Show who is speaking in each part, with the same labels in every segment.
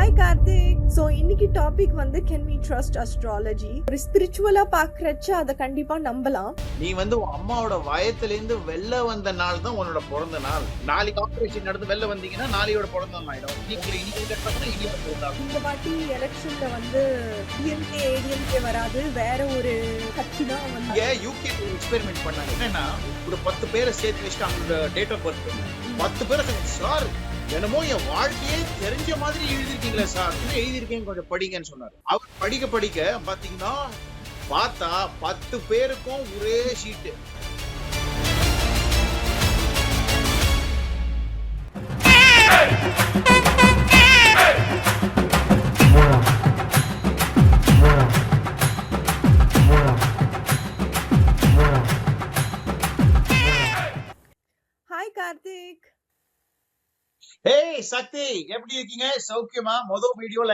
Speaker 1: Hi Karthik. So இன்னைக்கு topic வந்து can we trust astrology? ஒரு ஸ்பிரிச்சுவலா பாக்குறச்ச அதை கண்டிப்பா நம்பலாம்.
Speaker 2: நீ வந்து உன் அம்மாவோட வயத்துல இருந்து வெளில வந்த நாள் தான் உன்னோட பிறந்த நாள். நாளைக்கு ஆபரேஷன் நடந்து வெளில வந்தீங்கன்னா நாளையோட பிறந்த நாள் ஆயிடும்.
Speaker 1: இந்த வாட்டி எலெக்ஷன்ல வந்து டிஎம்கே ஏடிஎம்கே வராது, வேற ஒரு கட்சி தான் வந்து
Speaker 2: யூகே எக்ஸ்பெரிமெண்ட் பண்ணாங்க. என்னன்னா ஒரு 10 பேரை சேர்த்து வச்சுட்டு அவங்களோட டேட் ஆஃப் பர்த் 10 பேரை சார் என்னமோ என் வாழ்க்கையே தெரிஞ்ச மாதிரி எழுதிருக்கீங்களா சார், எழுதிருக்கேன் கொஞ்சம் படிங்கன்னு சொன்னாரு. அவர் படிக்க படிக்க பாத்தீங்கன்னா பார்த்தா 10 பேருக்கும் ஒரே ஷீட்டு.
Speaker 1: ஹாய் கார்த்திக்.
Speaker 2: ஏய் சக்தி, எப்படி இருக்கீங்க? சௌக்கியமா? முதல் வீடியோல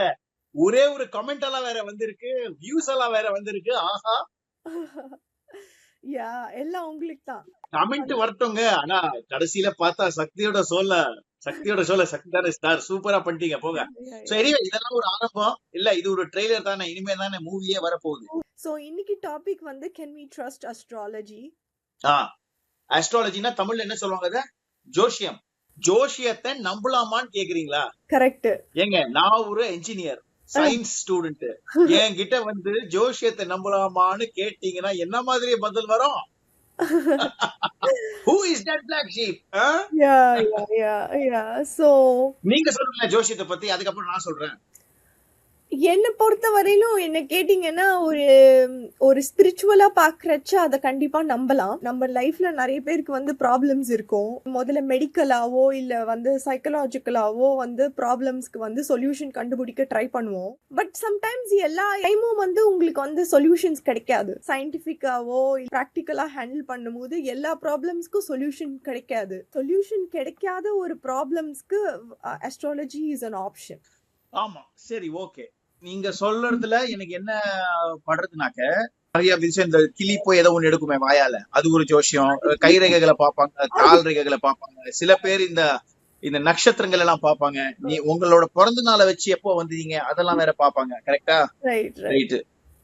Speaker 2: ஒரே ஒரு கமெண்ட் எல்லாம் வேற வந்திருக்கு, வியூஸ் எல்லாம் வேற வந்திருக்கு. ஆஹா,
Speaker 1: யா எல்லாம் உங்களுக்கு தான்.
Speaker 2: கமெண்ட் வரட்டுங்க. ஆனா கடைசியில பார்த்தா சக்தியோட சோல சக்தி தானே ஸ்டார், சூப்பரா பண்ணிட்டீங்க போங்க. சரி, இதெல்லாம் ஒரு ஆரம்பம் இல்ல, இது ஒரு ட்ரெய்லர் தானே, இனிமே தானே மூவியே வரப்போகுது.
Speaker 1: ஸோ இன்னைக்கு டாபிக் வந்து கேன் வி ட்ரஸ்ட் அஸ்ட்ராலஜி?
Speaker 2: அஸ்ட்ராலஜினா தமிழ்ல என்ன சொல்லுவாங்க? ஜோசியம். ஜோசியத்தை நம்பலாமான்னு கேக்குறீங்களா?
Speaker 1: கரெக்ட்.
Speaker 2: ஏங்க, நான் ஒரு என்ஜினியர், சயின்ஸ் ஸ்டூடெண்ட். என்கிட்ட வந்து ஜோசியத்தை நம்பலாமான்னு கேட்டீங்கன்னா என்ன மாதிரி பதில் வரும்? Who is that black sheep?
Speaker 1: So
Speaker 2: நீங்க சொல்லுங்க ஜோசியத்தை பத்தி, அதுக்கப்புறம் நான் சொல்றேன்.
Speaker 1: என்னை பொறுத்த வரையிலும் என்ன கேட்டீங்கன்னா, ஒரு ஸ்பிரிச்சுவலா பாக்குறச்ச அதை கண்டிப்பா நம்பலாம். நம்ம லைஃப்ல நிறைய பேருக்கு வந்து ப்ராப்ளம்ஸ் இருக்கும். முதல்ல மெடிக்கலாவோ இல்ல வந்து சைக்கலாஜிக்கலாவோ வந்து ப்ராப்ளம்ஸ்க்கு வந்து சொல்யூஷன் கண்டுபிடிக்க ட்ரை பண்ணுவோம். பட் சம்டைம்ஸ் எல்லா டைமும் வந்து உங்களுக்கு வந்து சொல்யூஷன்ஸ் கிடைக்காது. சயின்டிபிக்காவோ ப்ராக்டிக்கலா ஹேண்டில் பண்ணும்போது எல்லா ப்ராப்ளம்ஸ்க்கும் சொல்யூஷன் கிடைக்காது. சொல்யூஷன் கிடைக்காத ஒரு ப்ராப்ளம்ஸ்க்கு அஸ்ட்ராலஜி இஸ் an ஆப்ஷன்.
Speaker 2: ஆமா, சரி, ஓகே. நீங்க சொல்றதுல எனக்கு என்ன படுறதுனாக்க, நிறைய விஷயம் இந்த கிளி போய் ஏதோ ஒண்ணு எடுக்குமே வாயால, அது ஒரு ஜோசியம். கை ரேகைகளை பார்ப்பாங்க, கால் ரேகைகளை பார்ப்பாங்க. சில பேர் இந்த நட்சத்திரங்கள் எல்லாம் பார்ப்பாங்க. நீ உங்களோட பிறந்த நாளை வச்சு எப்போ வந்தீங்க அதெல்லாம் வேற பார்ப்பாங்க. கரெக்டா? ரைட்.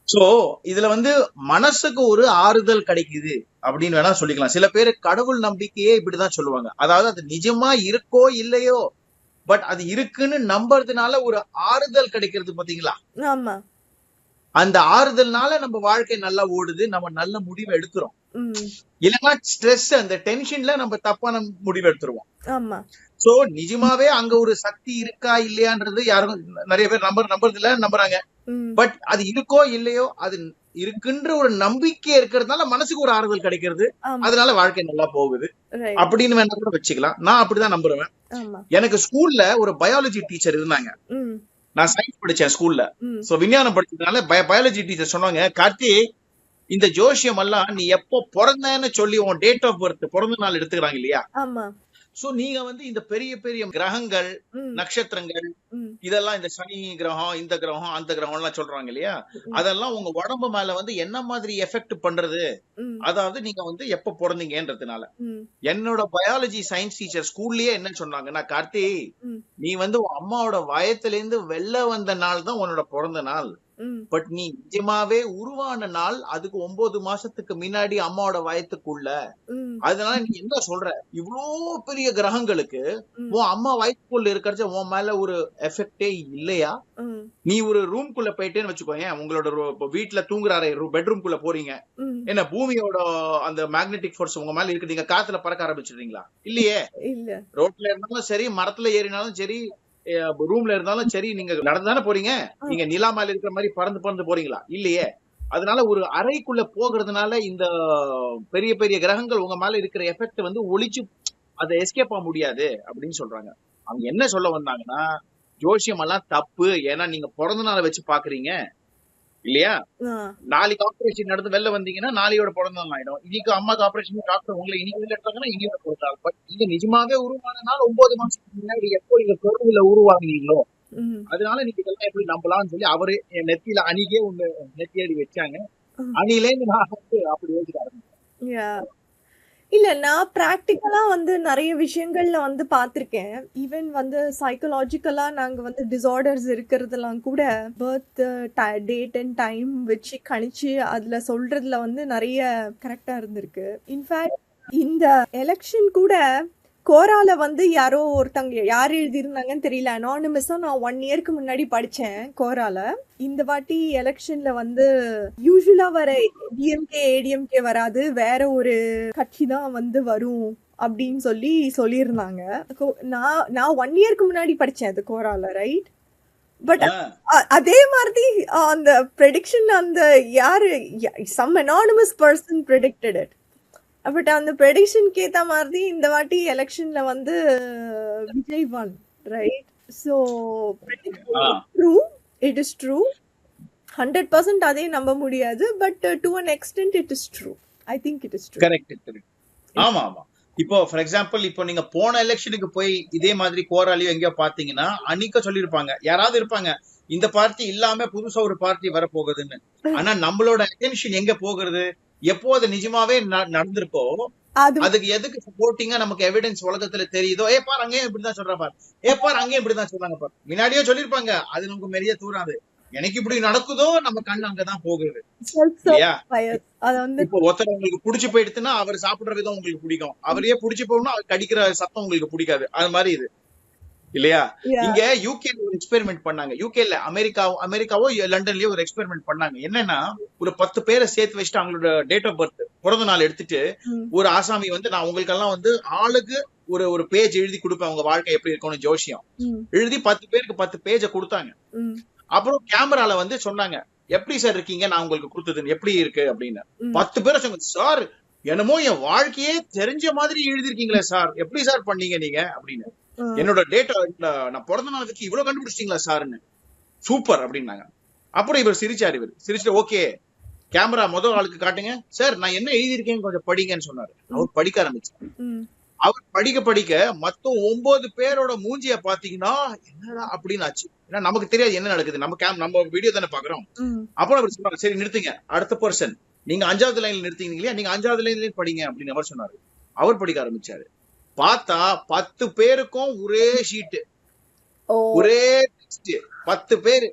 Speaker 2: சோ இதுல வந்து மனசுக்கு ஒரு ஆறுதல் கிடைக்குது அப்படின்னு வேணா சொல்லிக்கலாம். சில பேரு கடவுள் நம்பிக்கையே இப்படிதான் சொல்லுவாங்க. அதாவது அது நிஜமா இருக்கோ இல்லையோ, பட் அது இருக்குன்னு நம்புறதுனால ஒரு ஆறுதல் கிடைக்கிறது பாத்தீங்களா?
Speaker 1: ஆமா.
Speaker 2: அந்த ஆறுதல்னால நம்ம வாழ்க்கை நல்லா ஓடுது, நம்ம நல்ல முடிவு எடுக்கிறோம். இல்லைன்னா ஸ்ட்ரெஸ், அந்த டென்ஷன்ல நம்ம தப்பான முடிவு எடுத்துருவோம்.
Speaker 1: ஆமா.
Speaker 2: சோ நிஜமாவே அங்க ஒரு சக்தி இருக்கா இல்லையான்றது யாரும் நிறைய பேர் நம்புறது இல்ல, நம்புறாங்க. பட் அது இருக்கோ இல்லையோ, அது இருக்குன்ற ஒரு நம்பிக்கை இருக்கிறதுனால மனசுக்கு ஒரு ஆறுதல் கிடைக்கிறது, அதனால வாழ்க்கை நல்லா போகுது அப்படின்னு வேணா கூட வச்சுக்கலாம். நான் அப்படிதான் நம்புறேன். எனக்கு ஸ்கூல்ல ஒரு பயாலஜி டீச்சர் இருந்தாங்க. நான் சயின்ஸ் படிச்சேன் ஸ்கூல்ல. சோ விஞ்ஞானம் படிச்சதுனால பயாலஜி டீச்சர் சொன்னாங்க, கார்த்தி, இந்த ஜோசியம் எல்லாம் நீ எப்போ பிறந்தன்னு சொல்லி உன் டேட் ஆஃப் பர்த், பிறந்த நாள் எடுத்துக்கிறாங்க இல்லையா? சோ நீங்க வந்து இந்த பெரிய பெரிய கிரகங்கள், நட்சத்திரங்கள், இதெல்லாம் இந்த சனி கிரகம், இந்த கிரகம், அந்த கிரகம் எல்லாம் சொல்றாங்க இல்லையா? அதெல்லாம் உங்க உடம்பு மேல வந்து என்ன மாதிரி எஃபெக்ட் பண்றது, அதாவது நீங்க வந்து எப்ப பிறந்தீங்கன்றதுனால. என்னோட பயாலஜி சயின்ஸ் டீச்சர் ஸ்கூல்லயே என்ன சொன்னாங்கன்னா, கார்த்தி, நீ வந்து உன் அம்மாவோட வயத்துல இருந்து வெளில வந்த நாள் தான் உன்னோட பிறந்த நாள். பட் நீ நிஜமாவே உருவான நாள் அதுக்கு 9 மாசத்துக்கு முன்னாடி அம்மாவோட வயத்துக்குள்ள. அதனால நீ என்ன சொல்ற, இவ்வளோ பெரிய கிரகங்களுக்கு உன் அம்மா வயத்துக்குள்ள இருக்கிறச்ச உன் மேல ஒரு எஃபெக்டே இல்லையா? நீ ஒரு ரூம்குள்ள போயிட்டேன்னு வச்சுக்கோங்க, உங்களோட வீட்டுல தூங்குறாரு பெட்ரூம்குள்ள போறீங்க, என்ன பூமியோட அந்த மேக்னெட்டிக் ஃபோர்ஸ் உங்க மேல இருக்கு, நீங்க காத்துல பறக்க ஆரம்பிச்சிடுறீங்களா? இல்லையே. ரோட்ல இருந்தாலும் சரி, மரத்துல ஏறினாலும் சரி, ரூம்ல இருந்தாலும் சரி, நீங்க நடந்துதானே போறீங்க. நீங்க நிலா மேல இருக்கிற மாதிரி பறந்து போறீங்களா? இல்லையே. அதனால ஒரு அறைக்குள்ள போகிறதுனால இந்த பெரிய பெரிய கிரகங்கள் உங்க மேல இருக்கிற எஃபெக்ட் வந்து ஒளிச்சு அதை எஸ்கேப் ஆக முடியாது அப்படின்னு சொல்றாங்க. அவங்க என்ன சொல்ல வந்தாங்கன்னா, ஜோசியம் எல்லாம் தப்பு, ஏன்னா நீங்க பிறந்த நாளை வச்சு பாக்குறீங்க இல்லையா? நாளைக்கு ஆபரேஷன் நடந்து வெளில வந்தீங்கன்னா நாளையோட பிறந்த நாள் ஆயிடும். இன்னைக்கு அம்மாக்கு ஆபரேஷன் டாக்டர் உங்களை இன்னைக்கு வெளில எடுத்தாங்கன்னா இன்னையோட கொடுத்தாங்க. பட் நீங்க நிஜமாவே உருவான நாள் 9 மாசத்துக்கு முன்னாடி எப்போ நீங்க கருவில உருவாகுனீங்களோ, அதனால நீங்க இதெல்லாம் எப்படி நம்பலாம்னு சொல்லி அவரு என் நெத்தியில அணிகே நெத்தி அடி வச்சாங்க. அணிலேருந்து நான் அப்படி யோசிக்க ஆரம்பிச்சேன்.
Speaker 1: இல்ல நான் பிராக்டிக்கலா வந்து நிறைய விஷயங்கள்ல வந்து பார்த்திருக்கேன். ஈவன் வந்து சைக்காலஜிக்கலா நாங்க வந்து டிஸார்டர்ஸ் இருக்கிறதெல்லாம் கூட பர்த் டேட் அண்ட் டைம் வச்சு கணிச்சு அதுல சொல்றதுல வந்து நிறைய கரெக்டா இருந்திருக்கு. இன்ஃபேக்ட் இந்த எலெக்ஷன் கூட கோரால வந்து யாரோ ஒருத்தங்க யார் எழுதியிருந்தாங்கன்னு தெரியல, அனானிமஸா நான் 1 இயர்க்கு முன்னாடி படிச்சேன் கோரால. இந்த வாட்டி எலெக்ஷன்ல வந்து யூஸ்வலா வர டிஎம்கே ஏடிஎம்கே வராது, வேற ஒரு கட்சி தான் வந்து வரும் அப்படின்னு சொல்லியிருந்தாங்க. நான் 1 இயர்க்கு முன்னாடி படிச்சேன் அது கோரால, ரைட்? பட் அதே மாதிரி அந்த ப்ரெடிக்ஷன் அந்த யாரு some anonymous person predicted it. But அந்த ப்ரெடிக்ஷனுக்கு ஏத்த மாதிரி இந்த வாட்டி எலெக்ஷன்ல வந்து Vijay won, right? So true, it is true. 100% அதே நம்ப முடியாது, but to an extent it is true. I think it is true.
Speaker 2: Correct. ஆமா. இப்போ ஃபார் எக்ஸாம்பிள் இப்போ நீங்க போன எலெக்ஷனுக்கு போய் இதே மாதிரி கோராலியோ எங்கேயோ பாத்தீங்கன்னா அன்னைக்கு சொல்லியிருப்பாங்க, யாராவது இருப்பாங்க இந்த பார்ட்டி இல்லாம புதுசா ஒரு பார்ட்டி வரப்போகுதுன்னு. ஆனா நம்மளோட அட்டென்ஷன் எங்க போகிறது? எப்போ அது நிஜமாவே நடந்திருக்கோ அதுக்கு எதுக்கு சப்போர்ட்டிங்கா நமக்கு எவிடன்ஸ் உலகத்துல தெரியுதோ, பாரு அங்கேயும் இப்படிதான் சொல்றா பாரு, பாரு அங்கேயும் இப்படிதான் சொல்றாங்க பாரு, முன்னாடியே சொல்லிருப்பாங்க, அது நமக்கு மெரிய தூராது. எனக்கு இப்படி நடக்குதோ நம்ம கண் அங்கதான் போகுது இல்லையா? இப்போ ஒருத்தர் உங்களுக்கு புடிச்சு போயிடுச்சுன்னா அவர் சாப்பிடுற விதம் உங்களுக்கு பிடிக்கும், அவரையே புடிச்சு போகணும், அவர் கடிக்கிற சத்தம் உங்களுக்கு பிடிக்காது. அது மாதிரி இது இல்லையா? இங்க யூகேல ஒரு எக்ஸ்பெரிமெண்ட் பண்ணாங்க. யூகேல அமெரிக்காவோ லண்டன்லயோ ஒரு எக்ஸ்பெரிமெண்ட் பண்ணாங்க. என்னன்னா ஒரு 10 பேரை சேர்த்து வச்சுட்டு அவங்களோட டேட் ஆஃப் பர்த் பிறந்த நாள் எடுத்துட்டு ஒரு ஆசாமி வந்து நான் உங்களுக்கு எல்லாம் வந்து ஆளுக்கு ஒரு பேஜ் எழுதி கொடுப்பேன், உங்க வாழ்க்கை எப்படி இருக்கும்னு ஜோசியம் எழுதி 10 பேருக்கு 10 பேஜ கொடுத்தாங்க. அப்புறம் கேமரால வந்து சொன்னாங்க, எப்படி சார் இருக்கீங்க, நான் உங்களுக்கு கொடுத்தது எப்படி இருக்கு அப்படின்னு. 10 பேரை சொன்னாங்க, சார் என்னமோ என் வாழ்க்கையே தெரிஞ்ச மாதிரி எழுதிருக்கீங்களே சார், எப்படி சார் பண்ணீங்க நீங்க அப்படின்னு. என்னோட டேட்டா நான் பிறந்த நாளுக்கு இவ்வளவு கண்டுபிடிச்சிட்டீங்களா சார்ன்னு, சூப்பர் அப்படின்னாங்க. அப்புறம் இவர் சிரிச்சுட்டு ஓகே கேமரா முதல் ஆளுக்கு காட்டுங்க சார், நான் என்ன எழுதியிருக்கேன்னு கொஞ்சம் படிங்கன்னு சொன்னாரு. அவர் படிக்க ஆரம்பிச்சார். அவர் படிக்க மொத்தம் 9 பேரோட மூஞ்சிய பாத்தீங்கன்னா என்னடா அப்படின்னு ஆச்சு. ஏன்னா நமக்கு தெரியாது என்ன நடக்குது, நம்ம வீடியோ தானே பாக்குறோம். அப்புறம் அவர் சொன்னாரு, சரி நிறுத்துங்க, அடுத்த பர்சன் நீங்க 5வது லைன்ல நிறுத்தீங்க இல்லையா, நீங்க 5வது லைன்லயும் படிங்க அப்படின்னு அவர் சொன்னாரு. அவர் படிக்க ஆரம்பிச்சாரு. பார்த்தா 10 பேருக்கும் ஒரே ஷீட், ஒரே டெக்ஸ்ட், 10 பேரு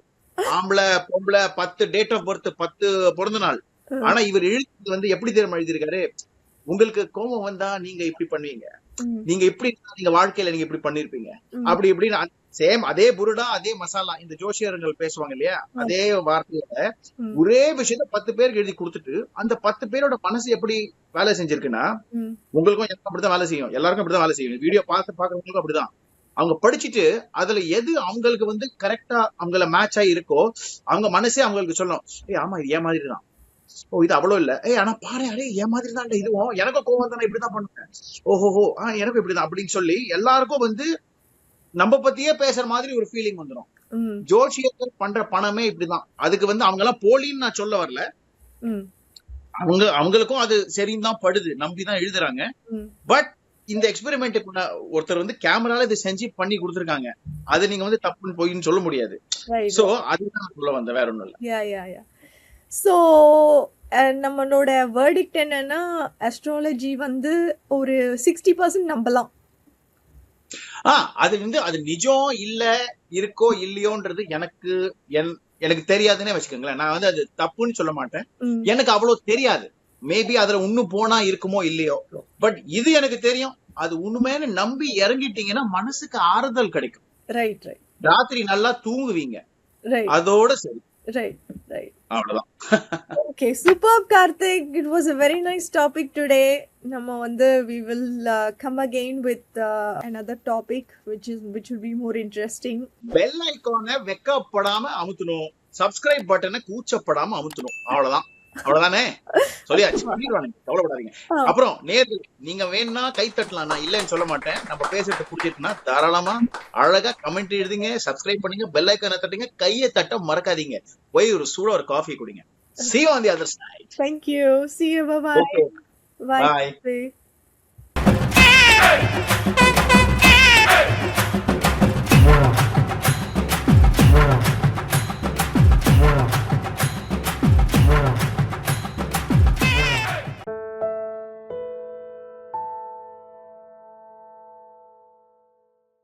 Speaker 2: ஆம்பளை பொம்பளை, 10 டேட் ஆஃப் பர்த், 10 பிறந்த நாள். ஆனா இவர் எழுதி வந்து எப்படி தெரியுமா எழுதியிருக்காரு, உங்களுக்கு கோபம் வந்தா நீங்க இப்படி பண்ணுவீங்க, நீங்க இப்படி நீங்க வாழ்க்கையில நீங்க இப்படி பண்ணிருப்பீங்க, அப்படி இப்படின்னு சேம் அதே புருடா அதே மசாலா இந்த ஜோசியர்கள் பேசுவாங்க இல்லையா, அதே வார்த்தையில ஒரே விஷயத்த 10 பேருக்கு எழுதி கொடுத்துட்டு அந்த 10 பேரோட மனசு எப்படி வேலை செஞ்சிருக்குன்னா, உங்களுக்கும் எனக்கு அப்படிதான் வேலை செய்யும், எல்லாருக்கும் அப்படிதான் வேலை செய்யும், வீடியோ பாக்குறவங்களுக்கும் அப்படிதான். அவங்க படிச்சுட்டு அதுல எது அவங்களுக்கு வந்து கரெக்டா அவங்கள மேட்ச் ஆகி இருக்கோ அவங்க மனசே அவங்களுக்கு சொல்லும், ஆமா இது ஏன் மாதிரி தான், ஓ இது அவ்வளவு இல்ல, ஆனா பாரு அரே ஏன் மாதிரி தான் இதுவும், எனக்கும் கோவம் தானே இப்படிதான் பண்ணுவேன், ஓஹோஹோ எனக்கும் இப்படிதான் அப்படின்னு சொல்லி எல்லாருக்கும் வந்து நம்ம பத்தியே பேசுற மாதிரி ஒரு ஃபீலிங் வந்துடும். ஜோசியர்கள் பண்ற பணமே இப்படிதான். அதுக்கு வந்து அவங்க எல்லாம் போலின்னு நான் சொல்ல வரல, அவங்களுக்கும் அது சரின்னு தான் படுது, நம்பிதான் எழுதுறாங்க. பட் இந்த எக்ஸ்பெரிமெண்ட்டுக்கு ஒருத்தர் வந்து கேமரால இது செஞ்சு பண்ணி கொடுத்துருக்காங்க, அது நீங்க வந்து தப்புன்னு போயின்னு சொல்ல முடியாது. சோ அதுதான் சொல்ல வந்த, வேற ஒண்ணும் இல்ல.
Speaker 1: சோ நம்மளோட வெர்டிக்ட் என்னன்னா, அஸ்ட்ராலஜி வந்து ஒரு 60% நம்பலாம்.
Speaker 2: அது வந்து அது நிஜம் இல்ல இருக்கோ இல்லையோன்றது எனக்கு தெரியாதுன்னே வச்சுக்கோங்களேன். நான் வந்து அது தப்புன்னு சொல்ல மாட்டேன், எனக்கு அவ்வளவு தெரியாது. மேபி அதுல இன்னும் போனா இருக்குமோ இல்லையோ, பட் இது எனக்கு தெரியும். அது உண்மையான நம்பி இறங்கிட்டீங்கன்னா மனசுக்கு ஆறுதல் கிடைக்கும்.
Speaker 1: ரைட்.
Speaker 2: ராத்திரி நல்லா தூங்குவீங்க, அதோட சரி.
Speaker 1: Right.
Speaker 2: அவ்வளவுதான்.
Speaker 1: Okay, superb Karthik. It was a very nice topic today. நம்ம வந்து we will come again with another topic which will be more interesting.
Speaker 2: Bell icon-ஐ வெக்கப்படாம அமுத்தணும், subscribe button-ஐ கூச்சப்படாம அமுத்தணும். அவ்வளவுதானே சொல்லியாச்சு, பண்ணிடுவானுங்க, கவலைப்படாதீங்க. அப்புறம் நேர்ல நீங்க வேணும்னா கை தட்டலாம், நான் இல்லைன்னு சொல்ல மாட்டேன். நம்ம பேசுறது பிடிச்சிருக்குன்னா தாராளமா அழகா கமெண்ட் எழுதுங்க, சப்ஸ்கிரைப் பண்ணுங்க, பெல் ஐக்கானை தட்டுங்க, கையை தட்ட மறக்காதீங்க, போய் ஒரு சூட ஒரு காஃபி குடிங்க. See you on the other side.
Speaker 1: Thank you. See you. Bye-bye.
Speaker 2: Okay.
Speaker 1: Bye.
Speaker 2: Bye.